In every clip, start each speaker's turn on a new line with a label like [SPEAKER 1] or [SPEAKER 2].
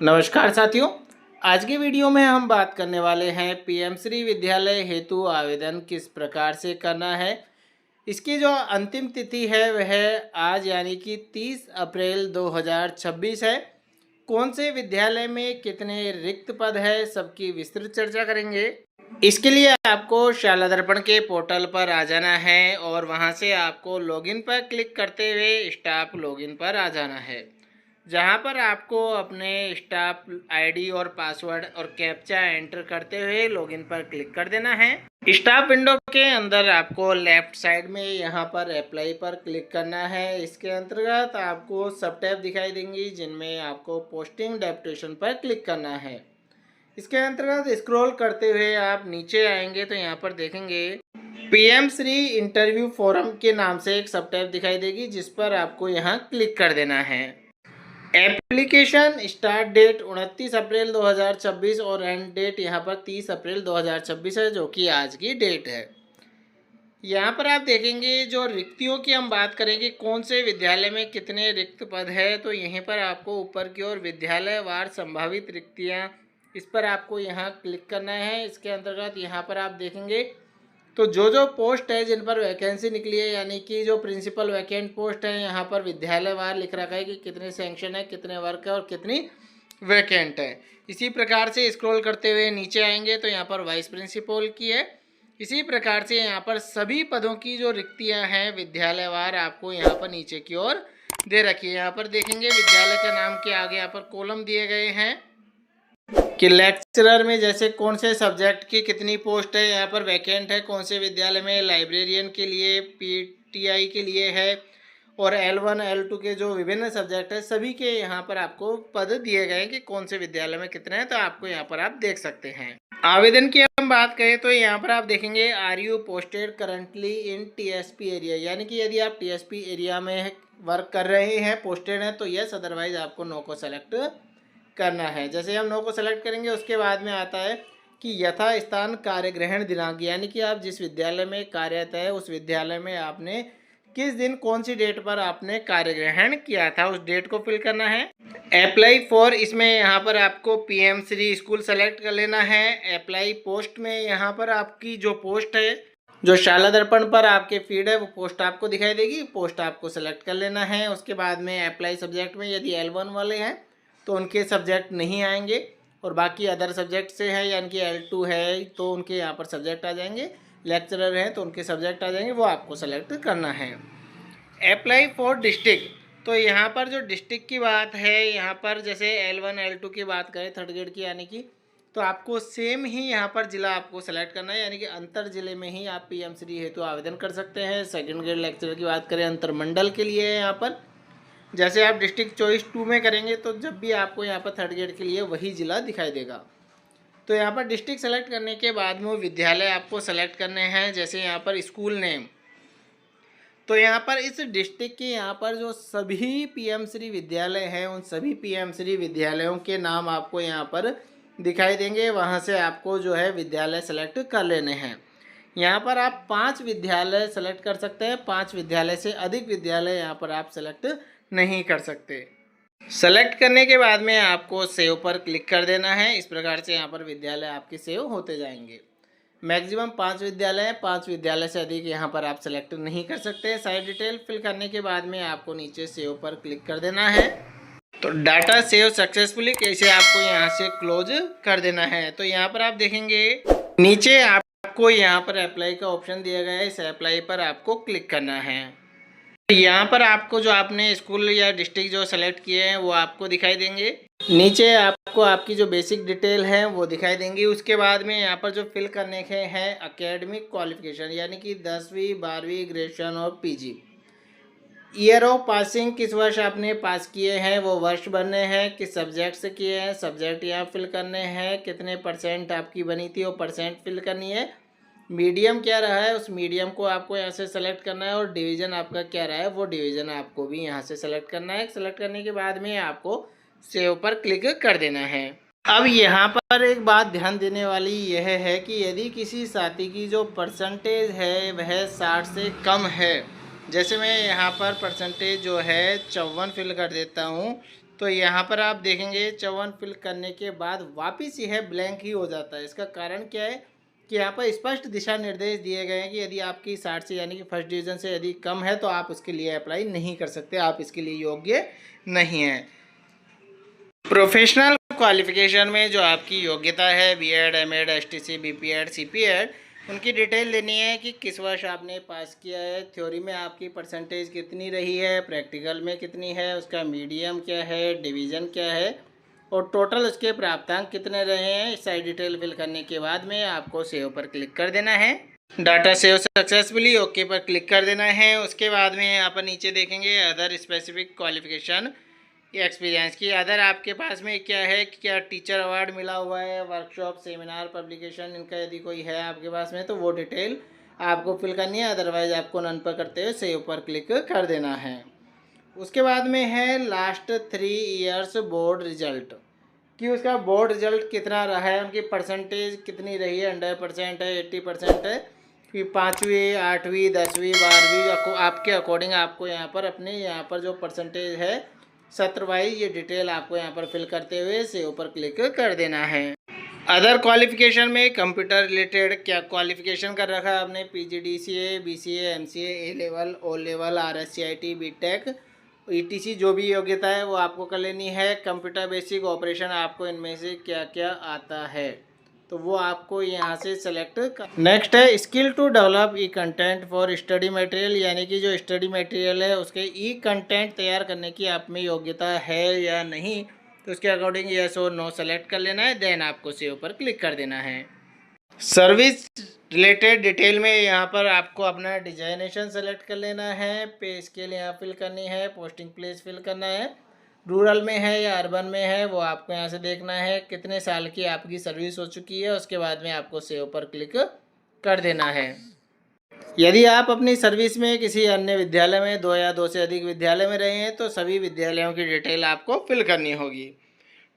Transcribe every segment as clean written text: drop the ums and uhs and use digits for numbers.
[SPEAKER 1] नमस्कार साथियों। आज की वीडियो में हम बात करने वाले हैं पीएम श्री विद्यालय हेतु आवेदन किस प्रकार से करना है। इसकी जो अंतिम तिथि है वह आज यानी कि 30 अप्रैल 2026 है। कौन से विद्यालय में कितने रिक्त पद है सबकी विस्तृत चर्चा करेंगे। इसके लिए आपको शाला दर्पण के पोर्टल पर आ जाना है और वहां से आपको लॉगिन पर क्लिक करते हुए स्टाफ लॉगिन पर आ जाना है, जहां पर आपको अपने स्टाफ आईडी और पासवर्ड और कैप्चा एंटर करते हुए लॉगिन पर क्लिक कर देना है। स्टाफ विंडो के अंदर आपको लेफ्ट साइड में यहां पर अप्लाई पर क्लिक करना है। इसके अंतर्गत आपको सब टैब दिखाई देंगी जिनमें आपको पोस्टिंग डेप्यूटेशन पर क्लिक करना है। इसके अंतर्गत स्क्रॉल करते हुए आप नीचे आएंगे तो यहाँ पर देखेंगे पीएम श्री इंटरव्यू फोरम के नाम से एक सब टैब दिखाई देगी, जिस पर आपको यहाँ क्लिक कर देना है। एप्लीकेशन स्टार्ट डेट 29 अप्रैल 2026 और एंड डेट यहाँ पर 30 अप्रैल 2026 है, जो कि आज की डेट है। यहाँ पर आप देखेंगे जो रिक्तियों की हम बात करेंगे कौन से विद्यालय में कितने रिक्त पद है, तो यहीं पर आपको ऊपर की ओर विद्यालय वार संभावित रिक्तियाँ, इस पर आपको यहाँ क्लिक करना है। इसके अंतर्गत यहाँ पर आप देखेंगे तो जो पोस्ट है जिन पर वैकेंसी निकली है, यानी कि जो प्रिंसिपल वैकेंट पोस्ट है, यहाँ पर विद्यालयवार लिख रखा है कि कितने सैंक्शन है, कितने वर्क है और कितनी वैकेंट है। इसी प्रकार से स्क्रॉल करते हुए नीचे आएंगे तो यहाँ पर वाइस प्रिंसिपल की है। इसी प्रकार से यहाँ पर सभी पदों की जो रिक्तियाँ हैं विद्यालयवार आपको यहाँ पर नीचे की ओर दे रखी है। यहाँ पर देखेंगे विद्यालय का नाम के आगे यहाँ पर कॉलम दिए गए हैं कि लेक्चरर में जैसे कौन से सब्जेक्ट की कितनी पोस्ट है यहाँ पर वैकेंट है, कौन से विद्यालय में लाइब्रेरियन के लिए, पीटीआई के लिए है, और L1 L2 के जो विभिन्न सब्जेक्ट है सभी के यहाँ पर आपको पद दिए गए हैं कि कौन से विद्यालय में कितने हैं, तो आपको यहाँ पर आप देख सकते हैं। आवेदन की हम बात करें तो यहाँ पर आप देखेंगे are you posted currently in TSP area, यानी कि यदि आप टीएसपी एरिया में वर्क कर रहे हैं, पोस्टेड हैं, तो यस, अदरवाइज आपको नो को सेलेक्ट करना है। जैसे हम नो को सेलेक्ट करेंगे उसके बाद में आता है कि यथा स्थान कार्य ग्रहण दिनांक, यानी कि आप जिस विद्यालय में कार्यरत है उस विद्यालय में आपने किस दिन कौन सी डेट पर आपने कार्य ग्रहण किया था, उस डेट को फिल करना है। अप्लाई फॉर, इसमें यहाँ पर आपको पीएम श्री स्कूल सेलेक्ट कर लेना है। अप्लाई पोस्ट में यहाँ पर आपकी जो पोस्ट है, जो शाला दर्पण पर आपके फीड है, वो पोस्ट आपको दिखाई देगी, पोस्ट आपको सेलेक्ट कर लेना है। उसके बाद में अप्लाई सब्जेक्ट में यदि L1 वाले हैं तो उनके सब्जेक्ट नहीं आएंगे, और बाकी अदर सब्जेक्ट से है यानी कि L2 है तो उनके यहाँ पर सब्जेक्ट आ जाएंगे, लेक्चरर हैं तो उनके सब्जेक्ट आ जाएंगे, वो आपको सेलेक्ट करना है। अप्लाई फॉर डिस्ट्रिक्ट, तो यहाँ पर जो डिस्ट्रिक्ट की बात है, यहाँ पर जैसे L1 L2 की बात करें थर्ड ग्रेड की, यानी कि तो आपको सेम ही यहाँ पर जिला आपको सेलेक्ट करना है, यानी कि अंतर जिले में ही आप पीएम श्री हेतु आवेदन कर सकते हैं। सेकंड ग्रेड लेक्चरर की बात करें अंतर मंडल के लिए है, यहाँ पर जैसे आप डिस्ट्रिक्ट चॉइस 2 में करेंगे तो जब भी आपको यहाँ पर थर्ड ग्रेड के लिए वही ज़िला दिखाई देगा। तो यहाँ पर डिस्ट्रिक्ट सेलेक्ट करने के बाद में वो विद्यालय आपको सेलेक्ट करने हैं। जैसे यहाँ पर स्कूल नेम, तो यहाँ पर इस डिस्ट्रिक्ट के यहाँ पर जो सभी पीएम श्री विद्यालय हैं उन सभी पीएम श्री विद्यालयों के नाम आपको यहाँ पर दिखाई देंगे। वहाँ से आपको जो है विद्यालय सेलेक्ट कर लेने हैं। यहाँ पर आप 5 विद्यालय सेलेक्ट कर सकते हैं, 5 विद्यालय से अधिक विद्यालय यहाँ पर आप सेलेक्ट नहीं कर सकते। सेलेक्ट करने के बाद में आपको सेव पर क्लिक कर देना है। इस प्रकार से यहाँ पर विद्यालय आपके सेव होते जाएंगे। मैक्सिमम 5 विद्यालय हैं, 5 विद्यालय से अधिक यहाँ पर आप सेलेक्ट नहीं कर सकते। साइड डिटेल फिल करने के बाद में आपको नीचे सेव पर क्लिक कर देना है। तो डाटा सेव सक्सेसफुली कैसे आपको यहाँ से क्लोज कर देना है। तो यहाँ पर आप देखेंगे नीचे आपको यहाँ पर अप्लाई का ऑप्शन दिया गया है, इस अप्लाई पर आपको क्लिक करना है। यहाँ पर आपको जो आपने स्कूल या डिस्ट्रिक्ट जो सेलेक्ट किए हैं वो आपको दिखाई देंगे। नीचे आपको आपकी जो बेसिक डिटेल है वो दिखाई देंगी। उसके बाद में यहाँ पर जो फिल करने के हैं एकेडमिक क्वालिफिकेशन, यानी कि 10वीं 12वीं ग्रेजुएशन और पीजी। ईयर ऑफ पासिंग, किस वर्ष आपने पास किए हैं वो वर्ष भरने हैं, किस सब्जेक्ट से किए हैं सब्जेक्ट यहाँ फिल करने हैं, कितने परसेंट आपकी बनी थी वो परसेंट फिल करनी है। मीडियम क्या रहा है उस मीडियम को आपको यहाँ से सेलेक्ट करना है, और डिवीज़न आपका क्या रहा है वो डिवीज़न आपको भी यहाँ से सेलेक्ट करना है। सेलेक्ट करने के बाद में आपको सेव पर क्लिक कर देना है। अब यहाँ पर एक बात ध्यान देने वाली यह है कि यदि किसी साथी की जो परसेंटेज है वह 60 से कम है, जैसे मैं यहाँ पर परसेंटेज जो है 54 फिल कर देता हूँ, तो यहाँ पर आप देखेंगे 54 फिल करने के बाद वापस यह ब्लैंक ही हो जाता है। इसका कारण क्या है कि यहाँ पर स्पष्ट दिशा निर्देश दिए गए हैं कि यदि आपकी 60 से यानी कि फर्स्ट डिवीज़न से यदि कम है तो आप उसके लिए अप्लाई नहीं कर सकते, आप इसके लिए योग्य नहीं हैं। प्रोफेशनल क्वालिफिकेशन में जो आपकी योग्यता है बीएड, एमएड, एसटीसी, बीपीएड, सीपीएड, उनकी डिटेल लेनी है कि किस वर्ष आपने पास किया है, थ्योरी में आपकी परसेंटेज कितनी रही है, प्रैक्टिकल में कितनी है, उसका मीडियम क्या है, डिवीज़न क्या है और टोटल उसके प्राप्तांक कितने रहे हैं। इस सारी डिटेल फिल करने के बाद में आपको सेव पर क्लिक कर देना है। डाटा सेव सक्सेसफुली ओके पर क्लिक कर देना है। उसके बाद में यहाँ पर नीचे देखेंगे अदर स्पेसिफिक क्वालिफिकेशन एक्सपीरियंस की। अदर आपके पास में क्या है, क्या टीचर अवार्ड मिला हुआ है, वर्कशॉप, सेमिनार, पब्लिकेशन, इनका यदि कोई है आपके पास में तो वो डिटेल आपको फिल करनी है। अदरवाइज आपको नन पर करते हुए सेव पर क्लिक कर देना है। उसके बाद में है लास्ट 3 ईयर्स बोर्ड रिजल्ट, कि उसका बोर्ड रिजल्ट कितना रहा है, उनकी परसेंटेज कितनी रही है, 100% है, 80% है, कि 5वीं, 8वीं, 10वीं, 12वीं, आपके अकॉर्डिंग आपको यहाँ पर अपने यहाँ पर जो परसेंटेज है सत्र वाइज ये डिटेल आपको यहाँ पर फिल करते हुए सेव पर क्लिक कर देना है। अदर क्वालिफिकेशन में कंप्यूटर रिलेटेड क्या क्वालिफिकेशन कर रखा है आपने, PGDCA, BCA, MCA, A level, O level, RSCIT, BTech, ETC, जो भी योग्यता है वो आपको कर लेनी है। कंप्यूटर बेसिक ऑपरेशन आपको इनमें से क्या क्या आता है तो वो आपको यहाँ से सेलेक्ट कर। नेक्स्ट है skill to develop e content for study material, यानी कि जो स्टडी मटेरियल है उसके ई कंटेंट तैयार करने की आप में योग्यता है या नहीं, तो उसके अकॉर्डिंग यस और नो सेलेक्ट कर लेना है। देन आपको सेव पर क्लिक कर देना है। सर्विस रिलेटेड डिटेल में यहाँ पर आपको अपना डिजाइनेशन सेलेक्ट कर लेना है, पे स्केल यहाँ फिल करनी है, पोस्टिंग प्लेस फिल करना है, रूरल में है या अर्बन में है वो आपको यहाँ से देखना है, कितने साल की आपकी सर्विस हो चुकी है, उसके बाद में आपको सेव पर क्लिक कर देना है। यदि आप अपनी सर्विस में किसी अन्य विद्यालय में 2 या 2 से अधिक विद्यालय में रहे हैं तो सभी विद्यालयों की डिटेल आपको फिल करनी होगी।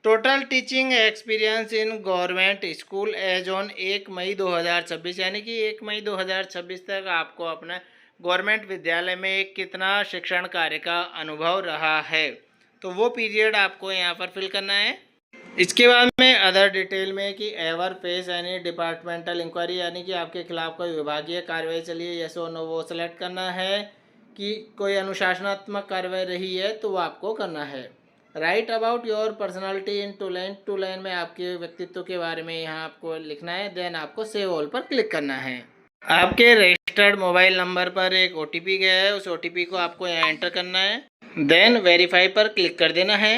[SPEAKER 1] Total teaching experience in government school as on 1 May 2026, यानी कि 1 मई 2026 तक आपको अपना गवर्नमेंट विद्यालय में कितना शिक्षण कार्य का अनुभव रहा है तो वो पीरियड आपको यहाँ पर फिल करना है। इसके बाद में अदर डिटेल में कि ever face any departmental inquiry, यानी कि आपके खिलाफ कोई विभागीय कार्रवाई चली है, यस और नो वो सेलेक्ट करना है। कि कोई अनुशासनात्मक कार्रवाई रही है तो वो आपको करना है। Right about your personality in 2 line में आपके व्यक्तित्व के बारे में यहाँ आपको लिखना है। देन आपको सेव ऑल पर क्लिक करना है। आपके रजिस्टर्ड मोबाइल नंबर पर एक ओटीपी गया है, उस ओटीपी को आपको यहाँ एंटर करना है। देन वेरीफाई पर क्लिक कर देना है।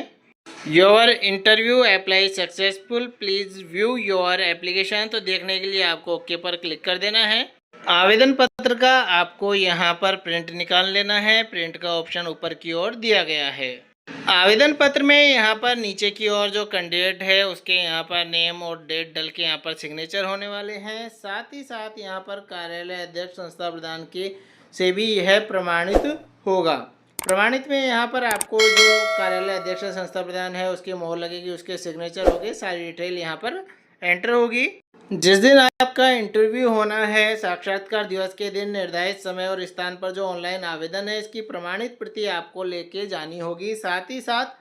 [SPEAKER 1] Your interview apply successful, please view your application, तो देखने के लिए आपको ओके पर क्लिक कर देना है। आवेदन पत्र का आपको यहाँ पर प्रिंट निकाल लेना है, प्रिंट का ऑप्शन ऊपर की ओर दिया गया है। आवेदन पत्र में यहाँ पर नीचे की ओर जो कैंडिडेट है उसके यहाँ पर नेम और डेट डल के यहाँ पर सिग्नेचर होने वाले हैं। साथ ही साथ यहाँ पर कार्यालय अध्यक्ष संस्था प्रधान के से भी यह प्रमाणित होगा। प्रमाणित में यहाँ पर आपको जो कार्यालय अध्यक्ष संस्था प्रधान है उसकी मोहर लगेगी, उसके सिग्नेचर होंगे, सारी डिटेल यहाँ पर एंटर होगी। जिस दिन आपका इंटरव्यू होना है साक्षात्कार दिवस के दिन निर्धारित समय और स्थान पर जो ऑनलाइन आवेदन है इसकी प्रमाणित प्रति आपको लेके जानी होगी। साथ ही साथ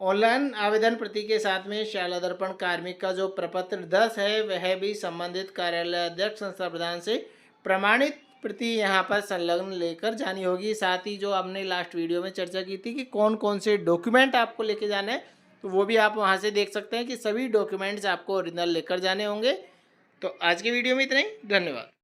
[SPEAKER 1] ऑनलाइन आवेदन प्रति के साथ में शाला दर्पण कार्मिक का जो प्रपत्र 10 है वह भी संबंधित कार्यालय अध्यक्ष संस्था प्रधान से प्रमाणित प्रति यहाँ पर संलग्न लेकर जानी होगी। साथ ही जो हमने लास्ट वीडियो में चर्चा की थी कि कौन कौन से डॉक्यूमेंट आपको लेके जाने हैं तो वो भी आप वहाँ से देख सकते हैं कि सभी डॉक्यूमेंट्स आपको ओरिजिनल लेकर जाने होंगे। तो आज की वीडियो में इतना ही, धन्यवाद।